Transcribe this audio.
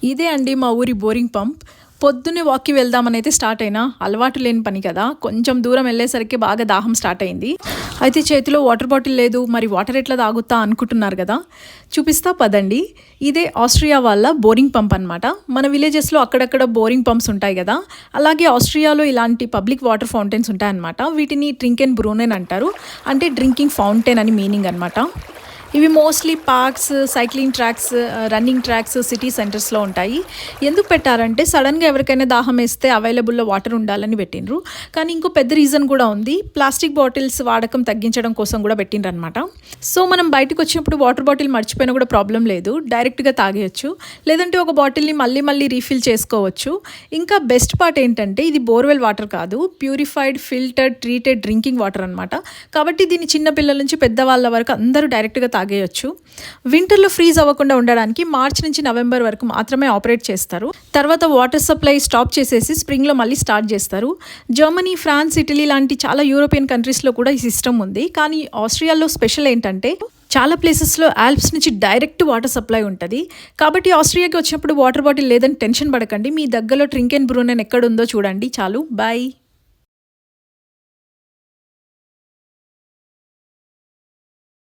ఇదే అండి మా ఊరి బోరింగ్ పంప్. పొద్దున్నే వాక్‌కి వెళ్దామని అయితే స్టార్ట్ అయినా. అలవాటు లేని పని కదా! కొంచెం దూరం వెళ్ళేసరికి బాగా దాహం స్టార్ట్ అయింది. అయితే చేతిలో వాటర్ బాటిల్ లేదు. మరి వాటర్ ఎట్లా తాగుతా అనుకుంటున్నారు కదా! చూపిస్తా పదండి. ఇదే ఆస్ట్రియా వాళ్ళ బోరింగ్ పంప్ అనమాట. మన విలేజెస్‌లో అక్కడక్కడ బోరింగ్ పంప్స్ ఉంటాయి కదా! అలాగే ఆస్ట్రియాలో ఇలాంటి పబ్లిక్ వాటర్ ఫౌంటైన్స్ ఉంటాయన్నమాట. వీటిని ట్రింకెన్ బ్రూనెన్ అంటారు. అంటే డ్రింకింగ్ ఫౌంటైన్ అని మీనింగ్ అనమాట. ఇవి mostly parks, cycling tracks, running tracks, city సెంటర్స్లో ఉంటాయి. ఎందుకు పెట్టారంటే సడన్గా ఎవరికైనా దాహం వేస్తే అవైలబుల్లో వాటర్ ఉండాలని పెట్టిండ్రు. కానీ ఇంకో పెద్ద రీజన్ కూడా ఉంది. ప్లాస్టిక్ బాటిల్స్ వాడకం తగ్గించడం కోసం కూడా పెట్టిండ్రు అనమాట. సో మనం బయటకు వచ్చినప్పుడు వాటర్ బాటిల్ మర్చిపోయినా కూడా ప్రాబ్లం లేదు, డైరెక్ట్గా తాగేయచ్చు. లేదంటే ఒక బాటిల్ని మళ్ళీ రీఫిల్ చేసుకోవచ్చు. ఇంకా బెస్ట్ పార్ట్ ఏంటంటే ఇది బోర్వెల్ వాటర్ కాదు, purified, filtered, treated drinking water అనమాట. కాబట్టి దీన్ని చిన్నపిల్లల నుంచి పెద్దవాళ్ళ వరకు అందరూ డైరెక్ట్గా తాగేయచ్చు. వింటర్లో ఫ్రీజ్ అవ్వకుండా ఉండడానికి మార్చ్ నుంచి నవంబర్ వరకు మాత్రమే ఆపరేట్ చేస్తారు. తర్వాత వాటర్ సప్లై స్టాప్ చేసేసి స్ప్రింగ్లో మళ్ళీ స్టార్ట్ చేస్తారు. జర్మనీ, ఫ్రాన్స్, ఇటలీ లాంటి చాలా యూరోపియన్ కంట్రీస్లో కూడా ఈ సిస్టమ్ ఉంది. కానీ ఆస్ట్రియాలో స్పెషల్ ఏంటంటే చాలా ప్లేసెస్లో ఆల్ప్స్ నుంచి డైరెక్ట్ వాటర్ సప్లై ఉంటుంది. కాబట్టి ఆస్ట్రియాకి వచ్చినప్పుడు వాటర్ బాటిల్ లేదని టెన్షన్ పడకండి. మీ దగ్గరలో ట్రింకెన్ బ్రూనెన్ ఎక్కడ ఉందో చూడండి చాలు. బాయ్.